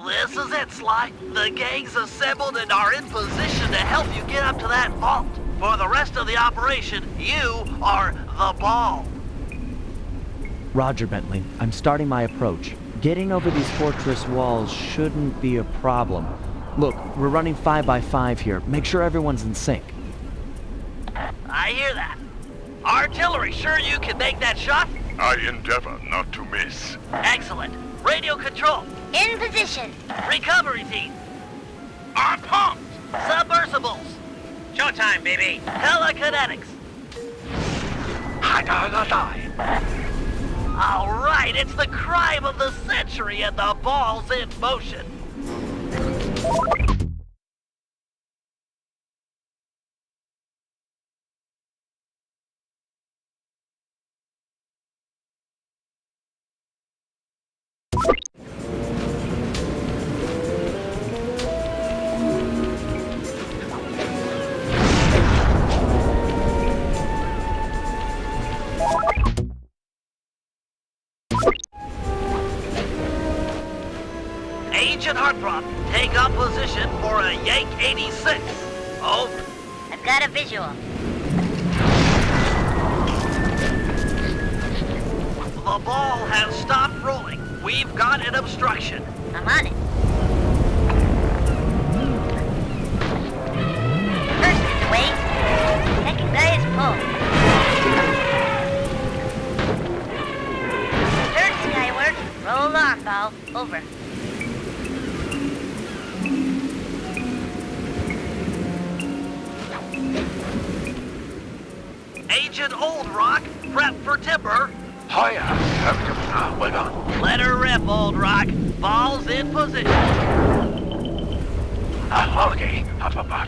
This is it, Sly. The gang's assembled and are in position to help you get up to that vault. For the rest of the operation, you are the ball. Roger, Bentley. I'm starting my approach. Getting over these fortress walls shouldn't be a problem. Look, we're running 5 by 5 here. Make sure everyone's in sync. I hear that. Artillery, sure you can make that shot? I endeavor not to miss. Excellent. Radio control. In position. Recovery team. I'm pumped! Submersibles. Showtime, baby. Telekinetics. All right, it's the crime of the century and the ball's in motion. Agent Heartthrob, take up position for a Yank 86. Over. I've got a visual. The ball has stopped rolling. We've got an obstruction. I'm on it. First is away. Second guy is pulled. Third skyward. Roll on, ball. Over. Agent Old Rock, prep for timber. Hiya, we're gone. Let her rip, Old Rock. Ball's in position. Okay, Papa.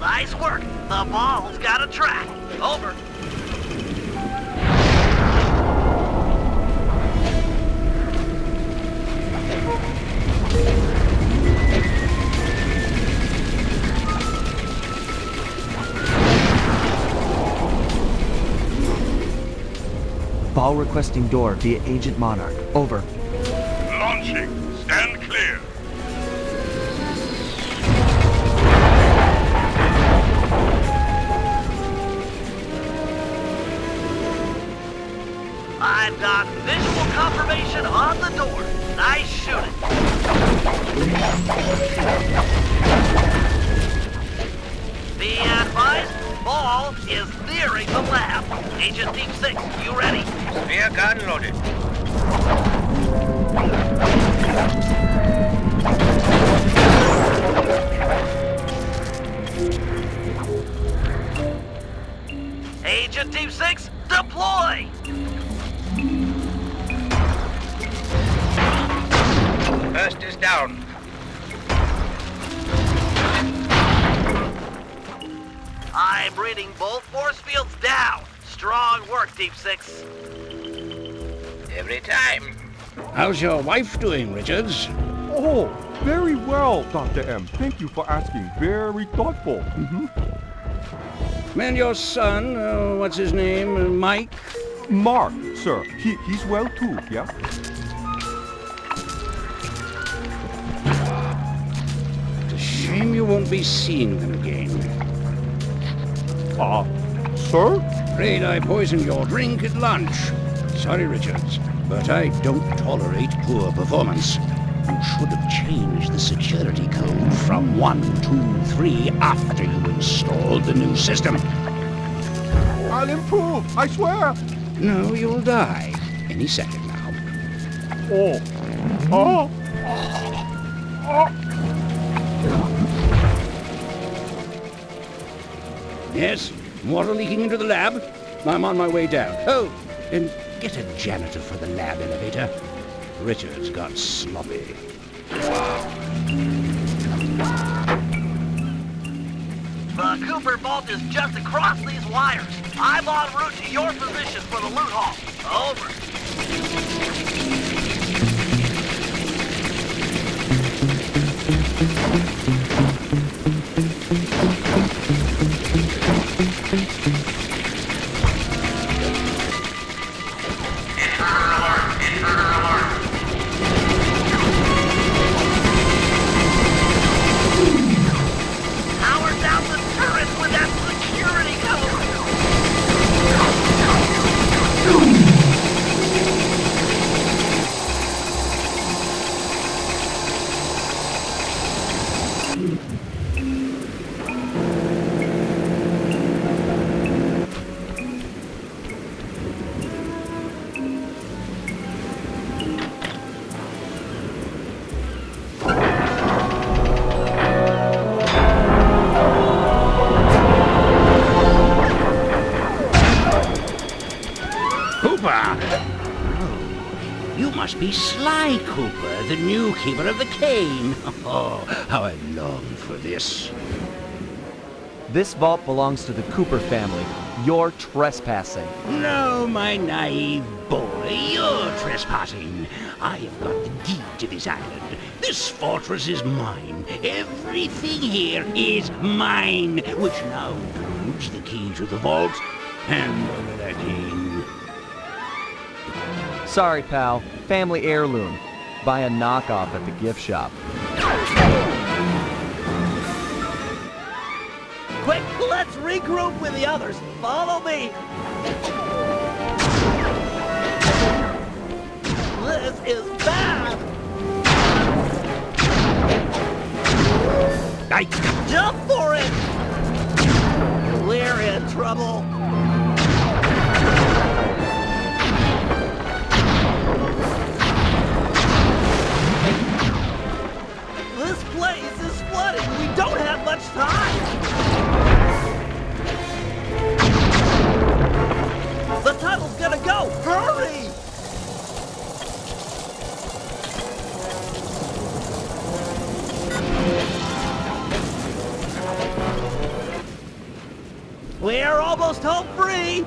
Nice work. The ball's got a track. Over. Ball requesting door via Agent Monarch. Over. Launching. Stand clear. I've got visual confirmation on the door. Nice shooting. Be advised, ball is nearing the lab. Agent Team 6, you ready? Spear gun loaded. Agent Team 6, deploy! First is down. I'm reading both force fields down. Strong work, Deep 6. Every time. How's your wife doing, Richards? Oh, very well, Dr. M. Thank you for asking. Very thoughtful. And your son, what's his name, Mike? Mark, sir. He's well too, yeah? It's a shame you won't be seeing them again. Sir? Afraid I poisoned your drink at lunch. Sorry, Richards, but I don't tolerate poor performance. You should have changed the security code from 123 after you installed the new system. I'll improve, I swear. No, you'll die any second now. Yes, water leaking into the lab. I'm on my way down. Oh, and get a janitor for the lab elevator. Richards got sloppy. The Cooper vault is just across these wires. I'm en route to your position for the loot haul. Over. Cooper! Oh, you must be Sly Cooper, the new keeper of the cane. Oh, how I long for this. This vault belongs to the Cooper family. You're trespassing. No, my naive boy, you're trespassing. I have got the deed to this island. This fortress is mine. Everything here is mine, which now includes the key to the vault and the king. Sorry, pal. Family heirloom. Buy a knockoff at the gift shop. Quick, let's regroup with the others. Follow me. This is bad. Jump for it. We're in trouble. This place is flooding. We don't have much time. The tunnel's gonna go! Hurry! We're almost home free!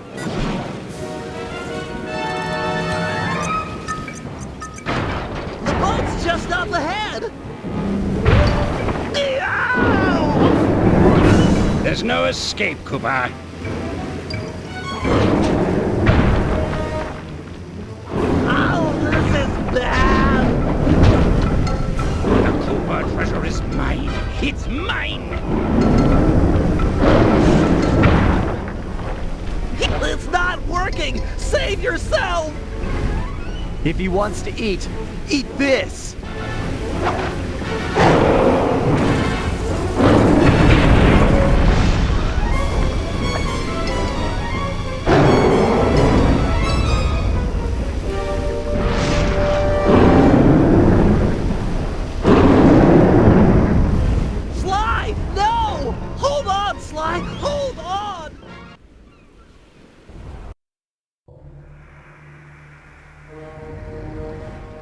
The boat's just up ahead! There's no escape, Cooper. The Cooper treasure is mine. It's mine. It's not working! Save yourself! If he wants to eat this!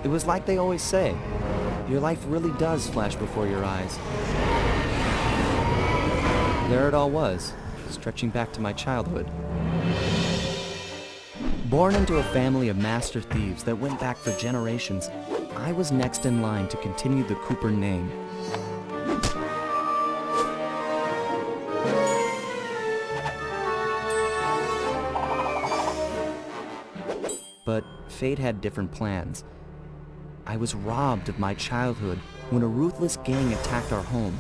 It was like they always say, your life really does flash before your eyes. There it all was, stretching back to my childhood. Born into a family of master thieves that went back for generations, I was next in line to continue the Cooper name. But fate had different plans. I was robbed of my childhood when a ruthless gang attacked our home.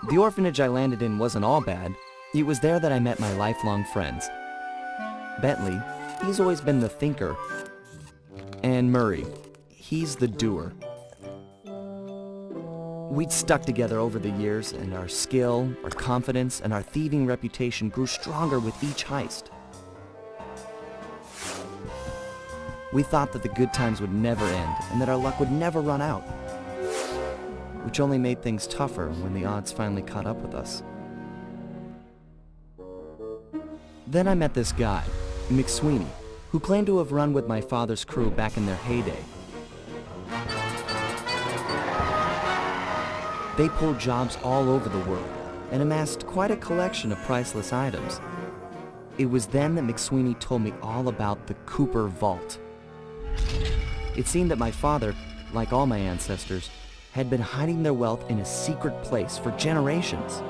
The orphanage I landed in wasn't all bad. It was there that I met my lifelong friends. Bentley, he's always been the thinker. And Murray, he's the doer. We'd stuck together over the years, and our skill, our confidence, and our thieving reputation grew stronger with each heist. We thought that the good times would never end, and that our luck would never run out. Which only made things tougher when the odds finally caught up with us. Then I met this guy, McSweeney, who claimed to have run with my father's crew back in their heyday. They pulled jobs all over the world and amassed quite a collection of priceless items. It was then that McSweeney told me all about the Cooper Vault. It seemed that my father, like all my ancestors, had been hiding their wealth in a secret place for generations,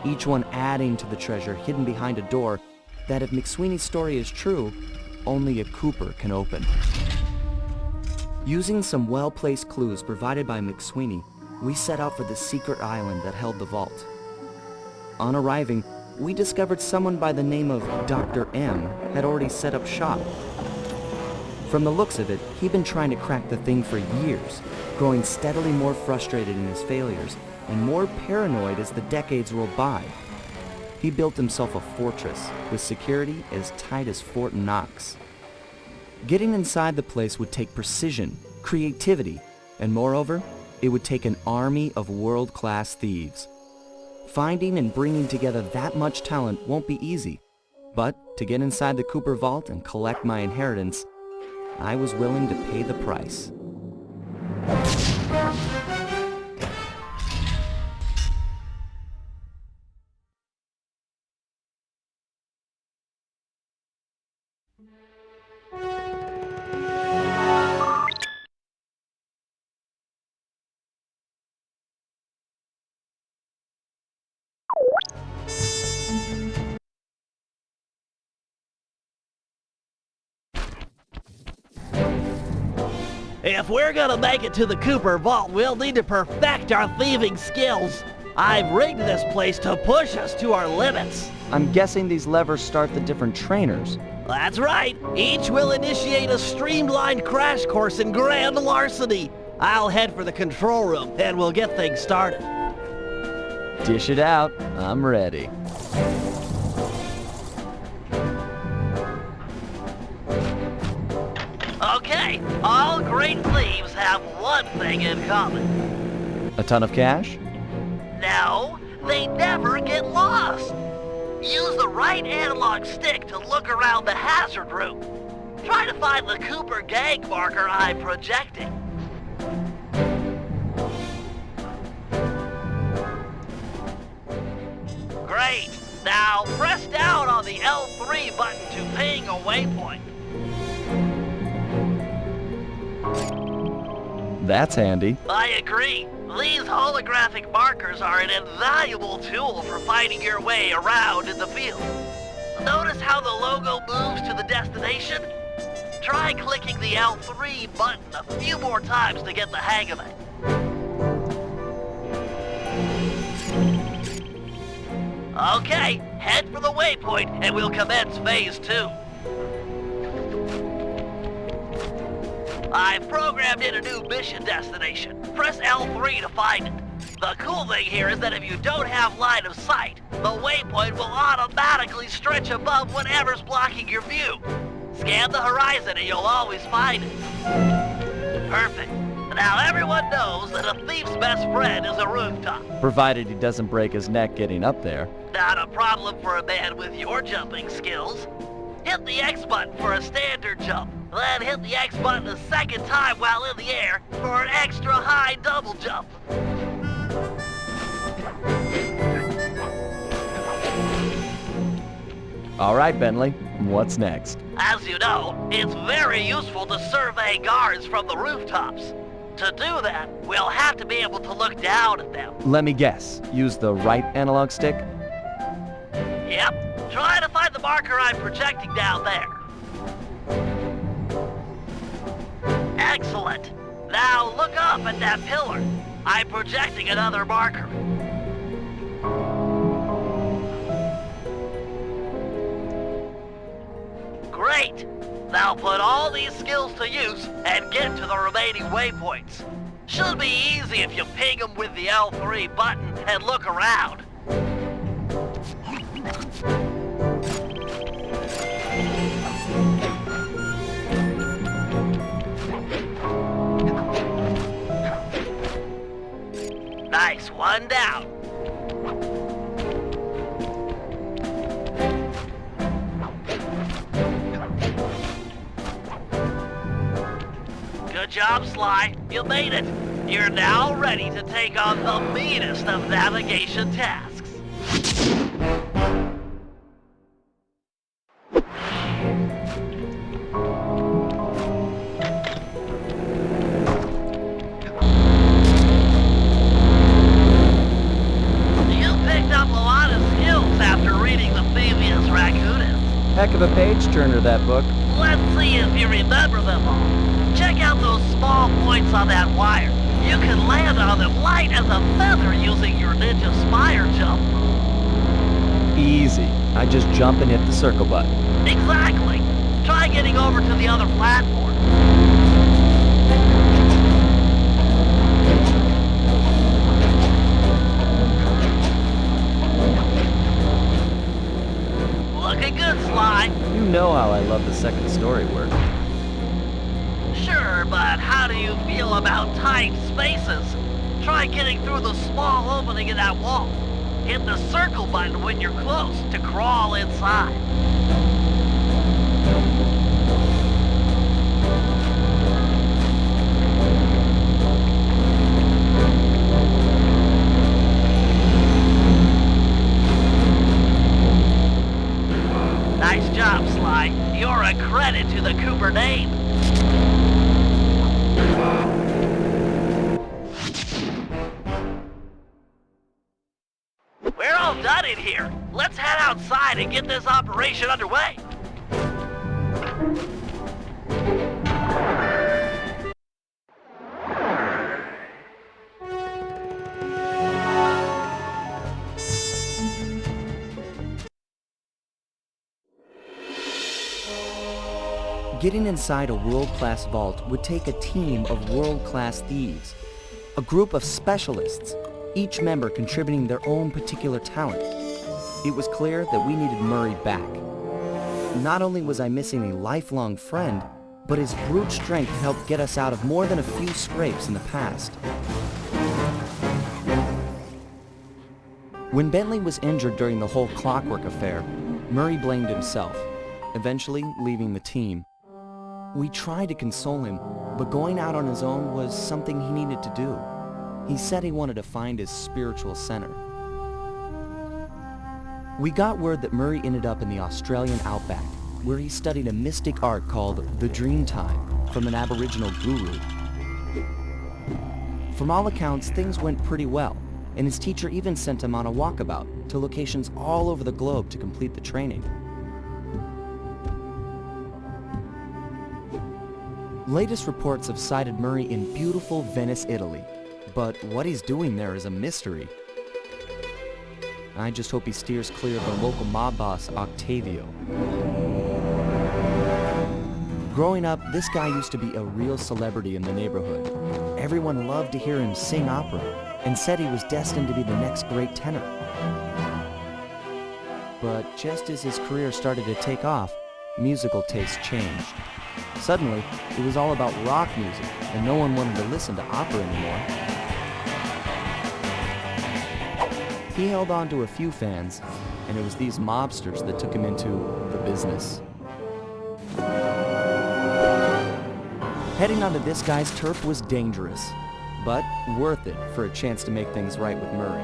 each one adding to the treasure hidden behind a door that, if McSweeney's story is true, only a Cooper can open. Using some well-placed clues provided by McSweeney, we set out for the secret island that held the vault. On arriving, we discovered someone by the name of Dr. M had already set up shop. From the looks of it, he'd been trying to crack the thing for years, growing steadily more frustrated in his failures and more paranoid as the decades rolled by. He built himself a fortress with security as tight as Fort Knox. Getting inside the place would take precision, creativity, and moreover, it would take an army of world-class thieves. Finding and bringing together that much talent won't be easy, but to get inside the Cooper vault and collect my inheritance, I was willing to pay the price. If we're gonna make it to the Cooper vault, we'll need to perfect our thieving skills. I've rigged this place to push us to our limits. I'm guessing these levers start the different trainers. That's right. Each will initiate a streamlined crash course in grand larceny. I'll head for the control room, and we'll get things started. Dish it out. I'm ready. Okay, all great thieves have one thing in common. A ton of cash? No, they never get lost. Use the right analog stick to look around the hazard room. Try to find the Cooper gang marker I'm projecting. Great. Now press down on the L3 button to ping a waypoint. That's handy. I agree. These holographic markers are an invaluable tool for finding your way around in the field. Notice how the logo moves to the destination? Try clicking the L3 button a few more times to get the hang of it. Okay, head for the waypoint and we'll commence phase 2. I've programmed in a new mission destination. Press L3 to find it. The cool thing here is that if you don't have line of sight, the waypoint will automatically stretch above whatever's blocking your view. Scan the horizon and you'll always find it. Perfect. Now everyone knows that a thief's best friend is a rooftop. Provided he doesn't break his neck getting up there. Not a problem for a man with your jumping skills. Hit the X button for a standard jump. Then hit the X button a second time while in the air for an extra high double jump. All right, Bentley, what's next? As you know, it's very useful to survey guards from the rooftops. To do that, we'll have to be able to look down at them. Let me guess. Use the right analog stick? Yep. Try to find the marker I'm projecting down there. Excellent. Now look up at that pillar. I'm projecting another marker. Great. Now put all these skills to use and get to the remaining waypoints. Should be easy if you ping them with the L3 button and look around. Nice, one down. Good job, Sly. You made it. You're now ready to take on the meanest of navigation tasks. Heck of a page-turner, that book. Let's see if you remember them all. Check out those small points on that wire. You can land on them light as a feather using your ninja spire jump. Easy. I just jump and hit the circle button. Exactly. Try getting over to the other platform. Looking good, Sly. You know how I love the second story work. Sure, but how do you feel about tight spaces? Try getting through the small opening in that wall. Hit the circle button when you're close to crawl inside. Nice job, Sly. You're a credit to the Cooper name. We're all done in here. Let's head outside and get this operation underway. Getting inside a world-class vault would take a team of world-class thieves, a group of specialists, each member contributing their own particular talent. It was clear that we needed Murray back. Not only was I missing a lifelong friend, but his brute strength helped get us out of more than a few scrapes in the past. When Bentley was injured during the whole clockwork affair, Murray blamed himself, eventually leaving the team. We tried to console him, but going out on his own was something he needed to do. He said he wanted to find his spiritual center. We got word that Murray ended up in the Australian outback, where he studied a mystic art called the Dreamtime from an Aboriginal guru. From all accounts, things went pretty well, and his teacher even sent him on a walkabout to locations all over the globe to complete the training. Latest reports have cited Murray in beautiful Venice, Italy, but what he's doing there is a mystery. I just hope he steers clear of the local mob boss, Octavio. Growing up, this guy used to be a real celebrity in the neighborhood. Everyone loved to hear him sing opera and said he was destined to be the next great tenor. But just as his career started to take off, musical tastes changed. Suddenly, it was all about rock music, and no one wanted to listen to opera anymore. He held on to a few fans, and it was these mobsters that took him into the business. Heading onto this guy's turf was dangerous, but worth it for a chance to make things right with Murray.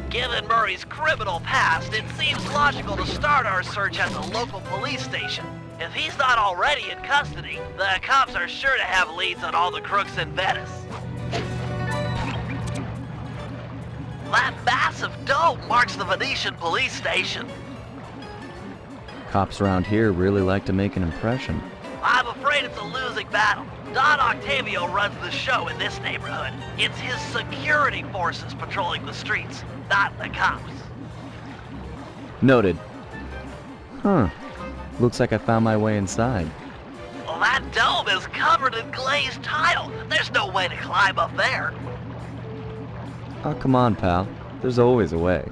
Given Murray's criminal past, it seems logical to start our search at the local police station. If he's not already in custody, the cops are sure to have leads on all the crooks in Venice. That massive dome marks the Venetian police station. Cops around here really like to make an impression. I'm afraid it's a losing battle. Don Octavio runs the show in this neighborhood. It's his security forces patrolling the streets, not the cops. Noted. Huh. Looks like I found my way inside. Well, that dome is covered in glazed tile. There's no way to climb up there. Oh, come on, pal. There's always a way.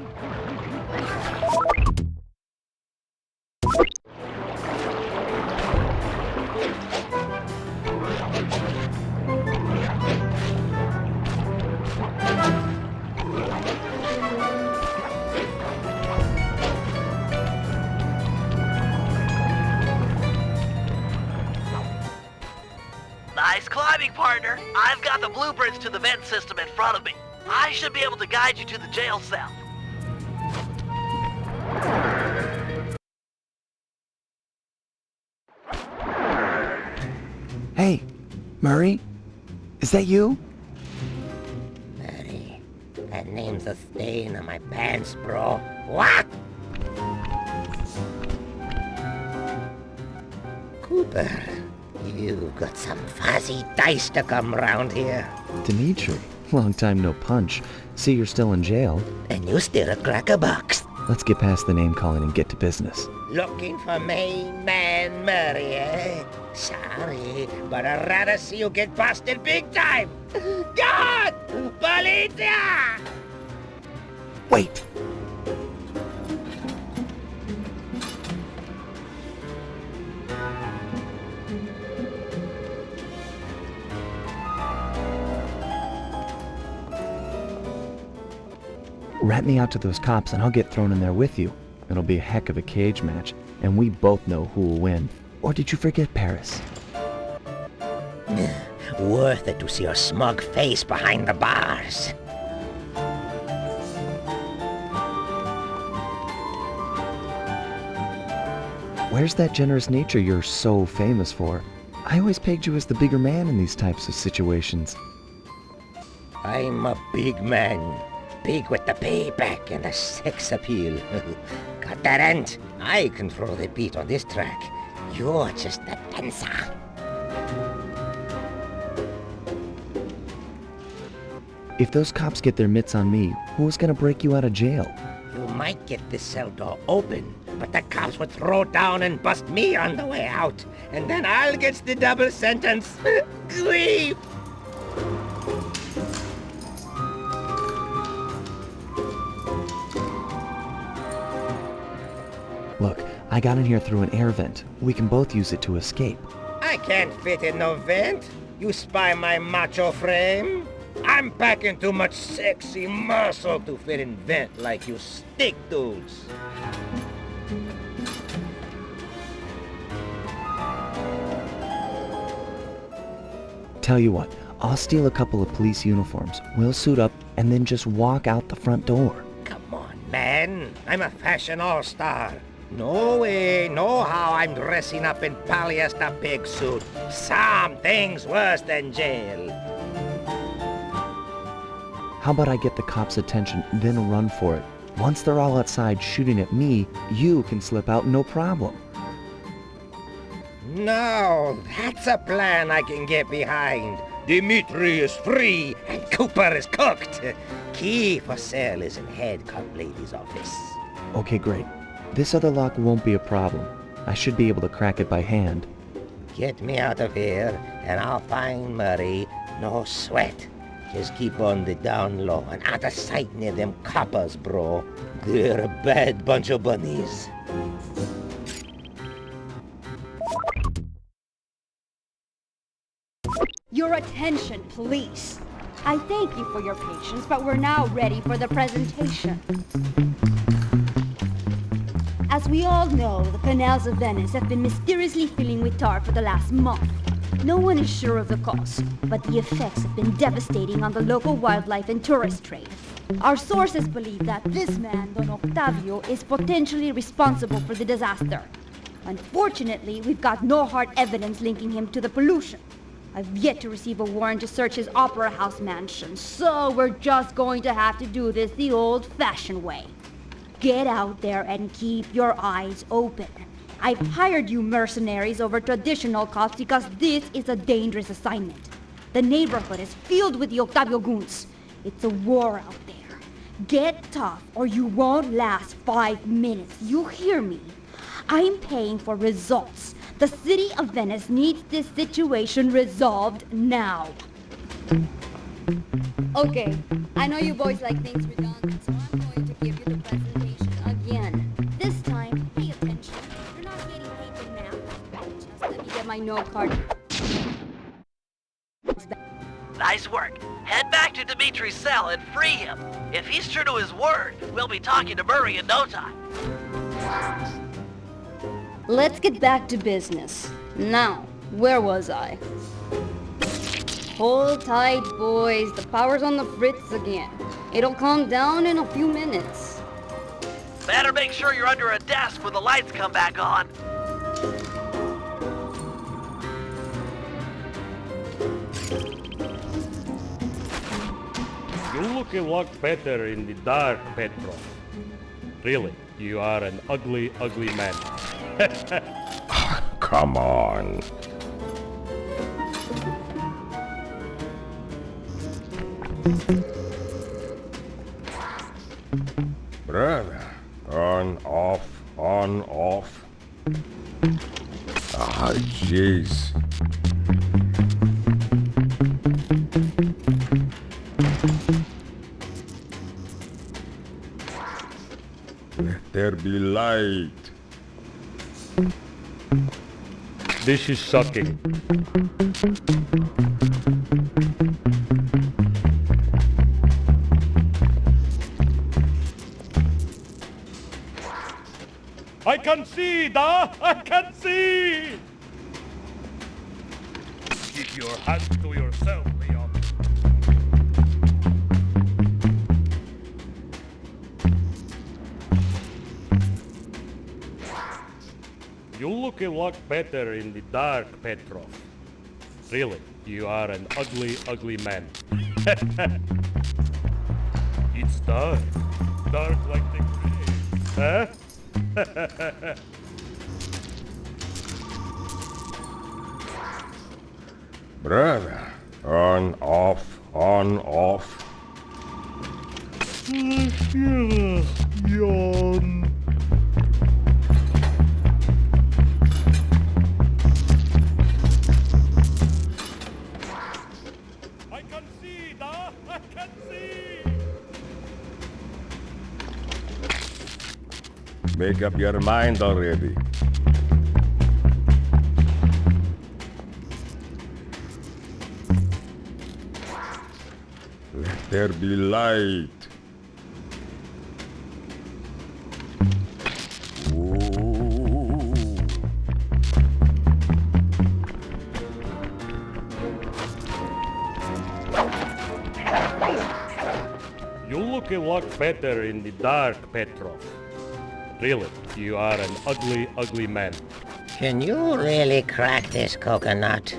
partner. I've got the blueprints to the vent system in front of me. I should be able to guide you to the jail cell. Hey, Murray? Is that you? Murray, that name's a stain on my pants, bro. What? Cooper, you got some fuzzy dice to come round here. Dimitri, long time no punch. See, you're still in jail. And you still a cracker box. Let's get past the name calling and get to business. Looking for main man Murray, eh? Sorry, but I'd rather see you get busted big time. God! Policia! Wait! Rat me out to those cops and I'll get thrown in there with you. It'll be a heck of a cage match, and we both know who will win. Or did you forget Paris? Worth it to see your smug face behind the bars. Where's that generous nature you're so famous for? I always pegged you as the bigger man in these types of situations. I'm a big man. Big with the payback and the sex appeal. Got that, Ant? I control the beat on this track. You're just a dancer. If those cops get their mitts on me, who's gonna break you out of jail? You might get this cell door open, but the cops would throw down and bust me on the way out. And then I'll get the double sentence. Grief! Look, I got in here through an air vent. We can both use it to escape. I can't fit in no vent. You spy my macho frame? I'm packing too much sexy muscle to fit in vent like you stick dudes. Tell you what, I'll steal a couple of police uniforms. We'll suit up and then just walk out the front door. Come on, man. I'm a fashion all-star. No way, no how I'm dressing up in polyester pig suit. Something's worse than jail. How about I get the cops' attention, then run for it? Once they're all outside shooting at me, you can slip out no problem. No, that's a plan I can get behind. Dimitri is free and Cooper is cooked. Key for cell is in head cop lady's office. Okay, great. This other lock won't be a problem. I should be able to crack it by hand. Get me out of here and I'll find Murray. No sweat. Just keep on the down low and out of sight near them coppers, bro. They're a bad bunch of bunnies. Your attention, police. I thank you for your patience, but we're now ready for the presentation. As we all know, the canals of Venice have been mysteriously filling with tar for the last month. No one is sure of the cause, but the effects have been devastating on the local wildlife and tourist trade. Our sources believe that this man, Don Octavio, is potentially responsible for the disaster. Unfortunately, we've got no hard evidence linking him to the pollution. I've yet to receive a warrant to search his Opera House mansion, so we're just going to have to do this the old-fashioned way. Get out there and keep your eyes open. I've hired you mercenaries over traditional cops because this is a dangerous assignment. The neighborhood is filled with the Octavio goons. It's a war out there. Get tough or you won't last 5 minutes. You hear me? I'm paying for results. The city of Venice needs this situation resolved now. Okay, I know you boys like things redundant, so I'm going to give you the presentation again. This time, pay attention. You're not getting paid to math. Just let me get my note card. Nice work. Head back to Dimitri's cell and free him. If he's true to his word, we'll be talking to Murray in no time. Let's get back to business. Now, where was I? Hold tight, boys. The power's on the fritz again. It'll calm down in a few minutes. Better make sure you're under a desk when the lights come back on. You look a lot better in the dark, Petro. Really, you are an ugly, ugly man. Come on. Brother, on, off, on, off. Ah, jeez. Let there be light. This is sucking. I can see, da! I can see! Keep your hands to yourself, Leon. You look a lot better in the dark, Petrov. Really, you are an ugly, ugly man. It's dark. Dark like the grave. Huh? Brother, on, off, on, off. Yawn. I can see, da! I can see! Make up your mind already. Let there be light. Ooh. You look a lot better in the dark, Petrov. Really, you are an ugly, ugly man. Can you really crack this coconut?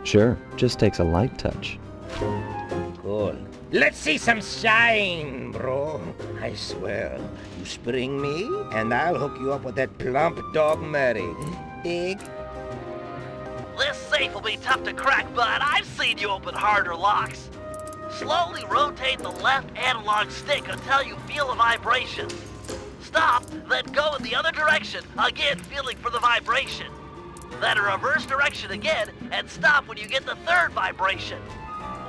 Sure, just takes a light touch. Cool. Let's see some shine, bro. I swear, you spring me, and I'll hook you up with that plump dog Murray. Dig? This safe will be tough to crack, but I've seen you open harder locks. Slowly rotate the left analog stick until you feel a vibration. Stop, then go in the other direction, again feeling for the vibration. Then a reverse direction again, and stop when you get the third vibration.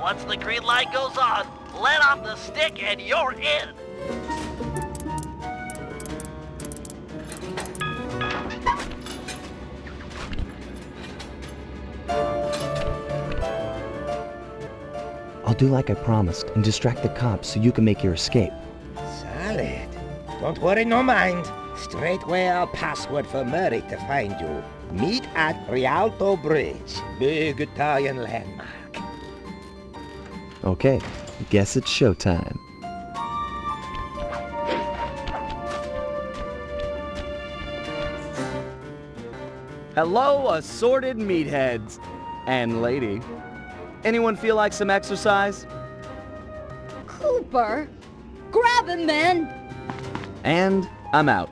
Once the green light goes on, let off the stick and you're in. I'll do like I promised and distract the cops so you can make your escape. Solid. Don't worry, no mind. Straightway our password for Murray to find you. Meet at Rialto Bridge. Big Italian landmark. Okay, guess it's showtime. Hello, assorted meatheads. And lady. Anyone feel like some exercise? Cooper! Grab him, man! And I'm out.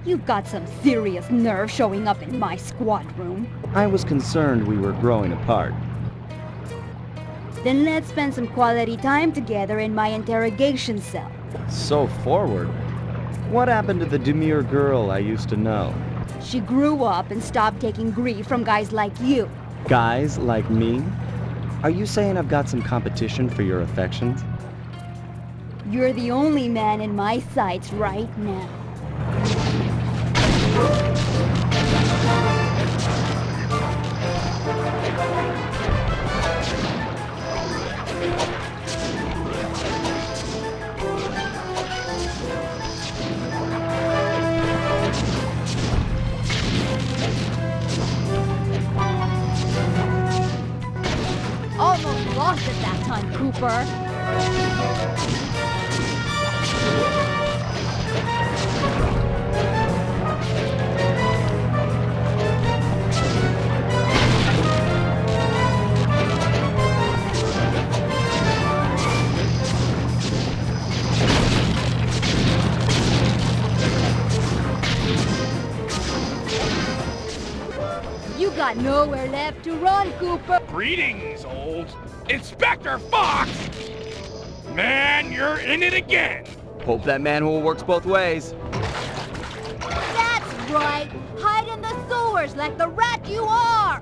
You've got some serious nerve showing up in my squad room. I was concerned we were growing apart. Then let's spend some quality time together in my interrogation cell. So forward. What happened to the demure girl I used to know? She grew up and stopped taking grief from guys like you. Guys like me? Are you saying I've got some competition for your affections? You're the only man in my sights right now. lost it that time, Cooper. You got nowhere left to run, Cooper. Greetings, old Inspector Fox! Man, you're in it again! Hope that manhole works both ways. That's right. Hide in the sewers like the rat you are.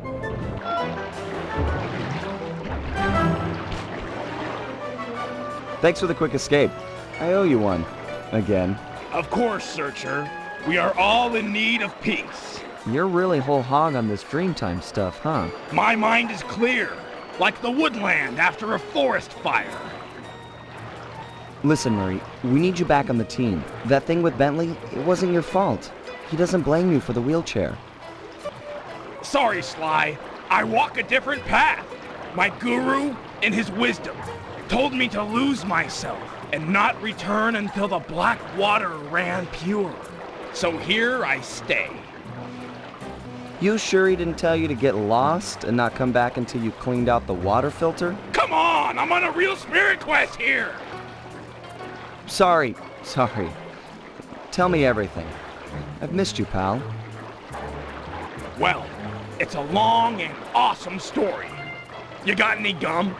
Thanks for the quick escape. I owe you one. Again. Of course, Searcher. We are all in need of peace. You're really whole hog on this Dreamtime stuff, huh? My mind is clear, like the woodland after a forest fire. Listen, Murray, we need you back on the team. That thing with Bentley, it wasn't your fault. He doesn't blame you for the wheelchair. Sorry, Sly. I walk a different path. My guru, in his wisdom, told me to lose myself and not return until the black water ran pure. So here I stay. You sure he didn't tell you to get lost and not come back until you cleaned out the water filter? Come on, I'm on a real spirit quest here. Sorry. Tell me everything. I've missed you, pal. Well, it's a long and awesome story. You got any gum?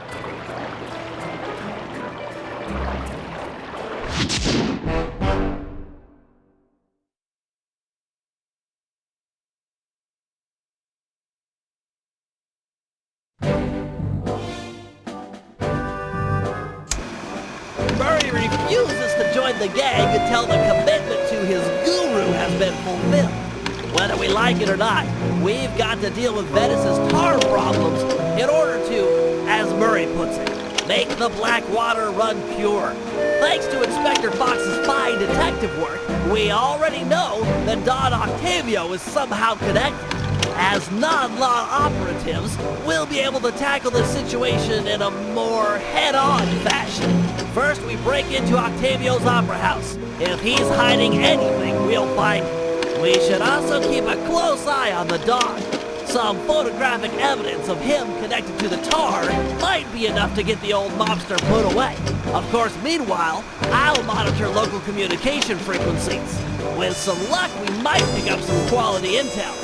Murray refuses to join the gang until the commitment to his guru has been fulfilled. Whether we like it or not, we've got to deal with Venice's tar problems in order to, as Murray puts it, make the black water run pure. Thanks to Inspector Fox's fine detective work, we already know that Don Octavio is somehow connected. As non-law operatives, we'll be able to tackle the situation in a more head-on fashion. First, we break into Octavio's opera house. If he's hiding anything, we'll find it. We should also keep a close eye on the dog. Some photographic evidence of him connected to the tar might be enough to get the old mobster put away. Of course, meanwhile, I'll monitor local communication frequencies. With some luck, we might pick up some quality intel.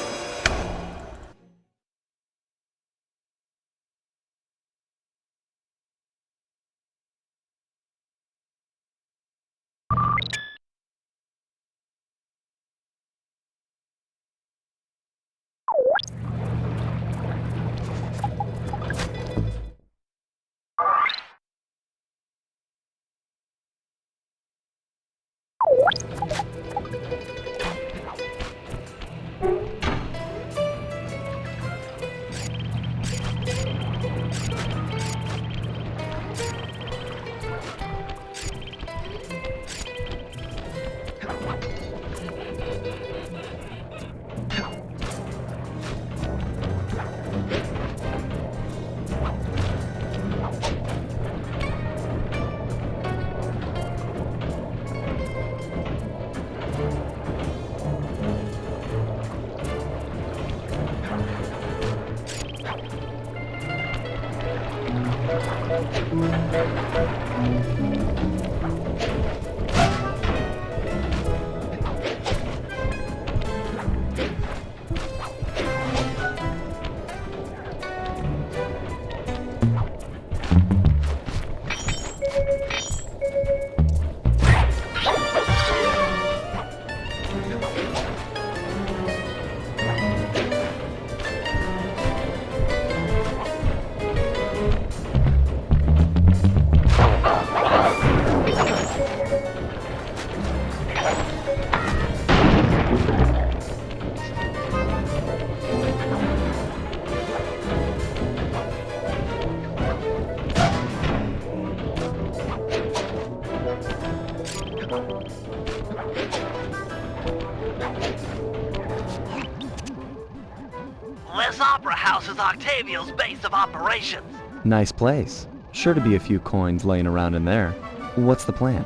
This opera house is Octavio's base of operations. Nice place. Sure to be a few coins laying around in there. What's the plan?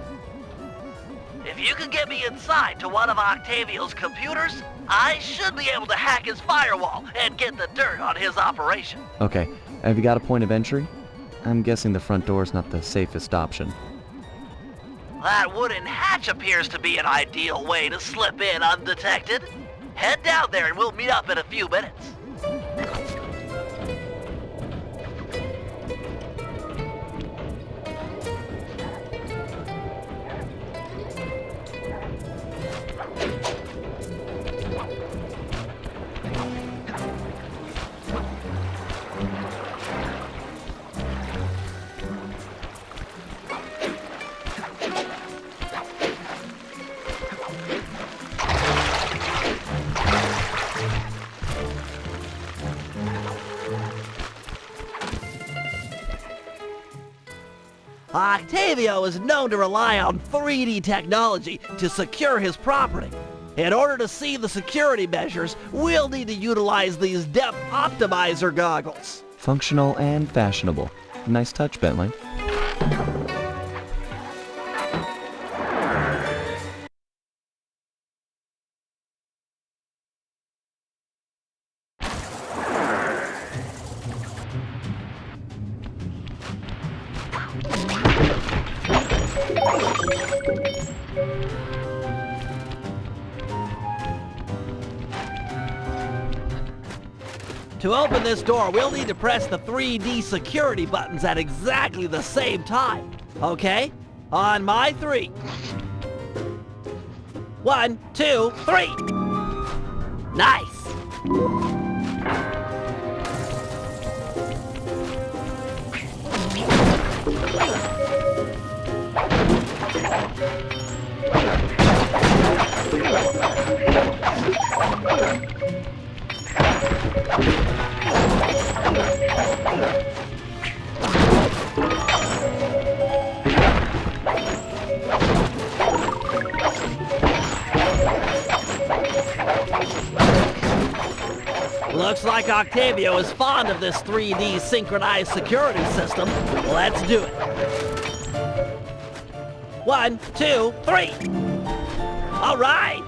If you can get me inside to one of Octavio's computers, I should be able to hack his firewall and get the dirt on his operation. Okay, have you got a point of entry? I'm guessing the front door's not the safest option. That wooden hatch appears to be an ideal way to slip in undetected. Head down there and we'll meet up in a few minutes. Octavio is known to rely on 3D technology to secure his property. In order to see the security measures, we'll need to utilize these depth optimizer goggles. Functional and fashionable. Nice touch, Bentley. To open this door, we'll need to press the 3D security buttons at exactly the same time. Okay? On my 3. 1, 2, 3. Nice. Looks like Octavio is fond of this 3D synchronized security system. Let's do it. 1, 2, 3. All right.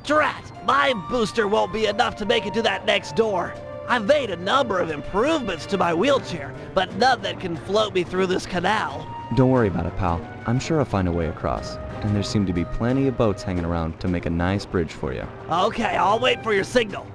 Drat, my booster won't be enough to make it to that next door. I've made a number of improvements to my wheelchair, but none that can float me through this canal. Don't worry about it, pal. I'm sure I'll find a way across. And there seem to be plenty of boats hanging around to make a nice bridge for you. Okay, I'll wait for your signal.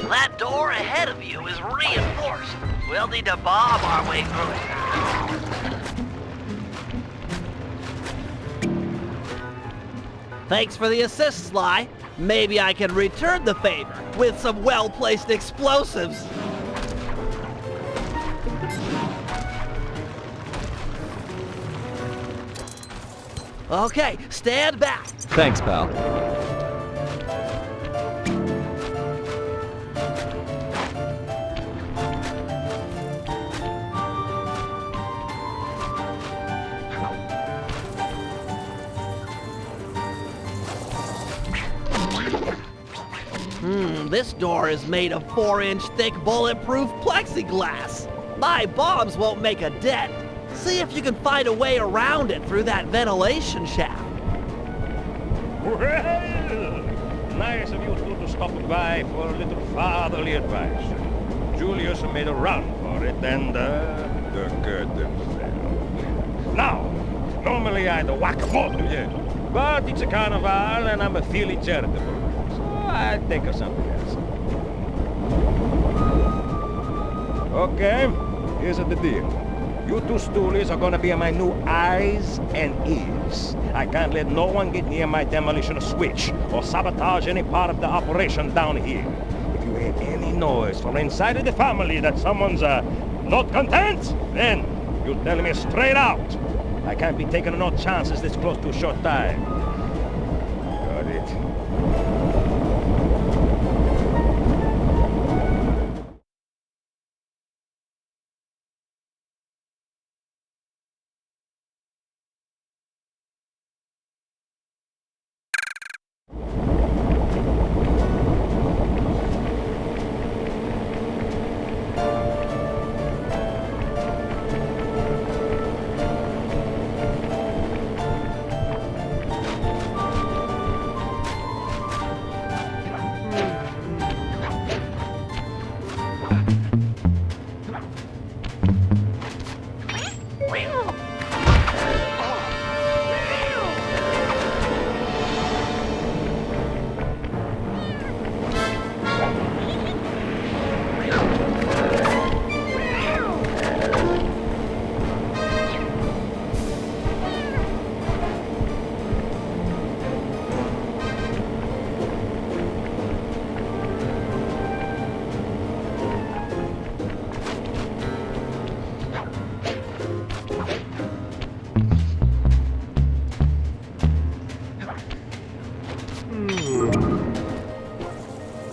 That door ahead of you is reinforced. We'll need to bomb our way through it. Thanks for the assist, Sly. Maybe I can return the favor with some well-placed explosives. Okay, stand back. Thanks, pal. This door is made of 4-inch thick bulletproof plexiglass. My bombs won't make a dent. See if you can find a way around it through that ventilation shaft. Well, nice of you two to stop by for a little fatherly advice. Julius made a run for it, and the good themselves. Now, normally I'd whack a bottle, yeah, but it's a carnival, and I'm feeling charitable, so I'd think of something else. Okay, here's the deal. You two stoolies are gonna be my new eyes and ears. I can't let no one get near my demolition switch or sabotage any part of the operation down here. If you hear any noise from inside of the family that someone's not content, then you tell me straight out. I can't be taking no chances this close to a short time. Got it.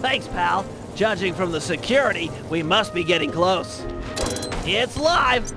Thanks, pal. Judging from the security, we must be getting close. It's live!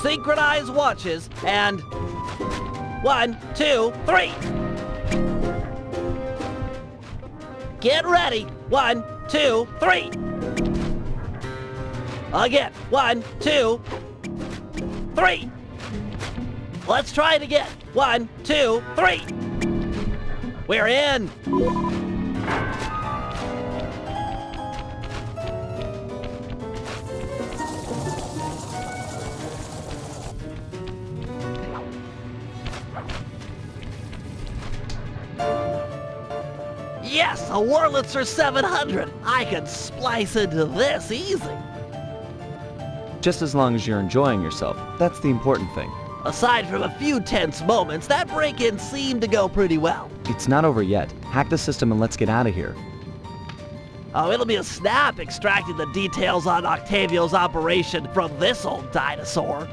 Synchronize watches, and 1, 2, 3. Get ready. 1, 2, 3. Again. 1, 2, 3. Let's try it again. 1, 2, 3. We're in. Yes, a Wurlitzer 700. I can splice into this easy. Just as long as you're enjoying yourself, that's the important thing. Aside from a few tense moments, that break-in seemed to go pretty well. It's not over yet. Hack the system and let's get out of here. Oh, it'll be a snap extracting the details on Octavio's operation from this old dinosaur.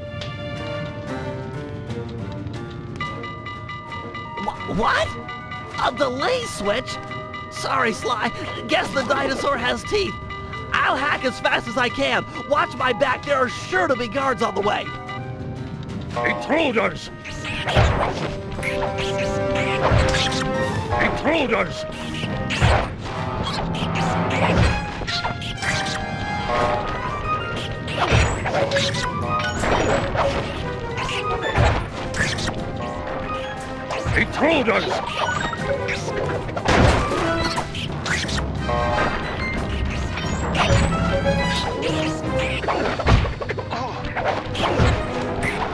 What? A delay switch? Sorry, Sly. Guess the dinosaur has teeth. I'll hack as fast as I can. Watch my back. There are sure to be guards on the way. Intruders! Intruders! Intruders!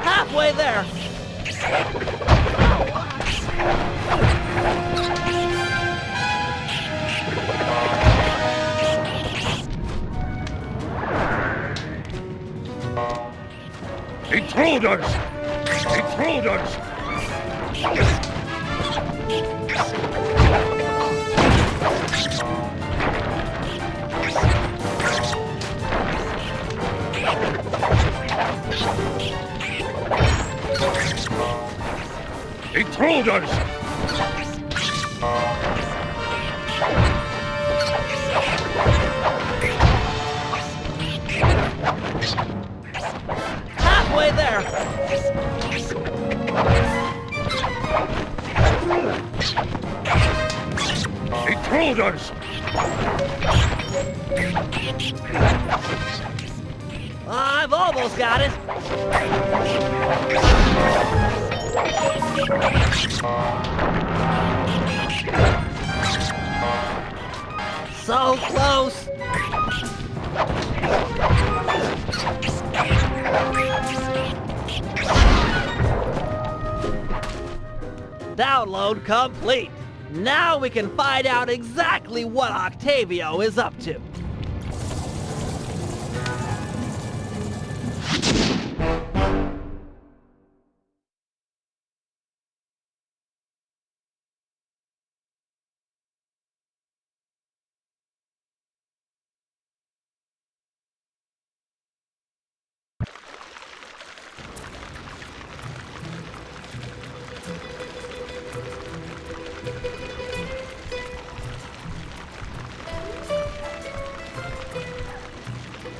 Halfway there. Intruders! Intruders! Intruders! Halfway there. Intruders! I've almost got it. So close. Download complete. Now we can find out exactly what Octavio is up to.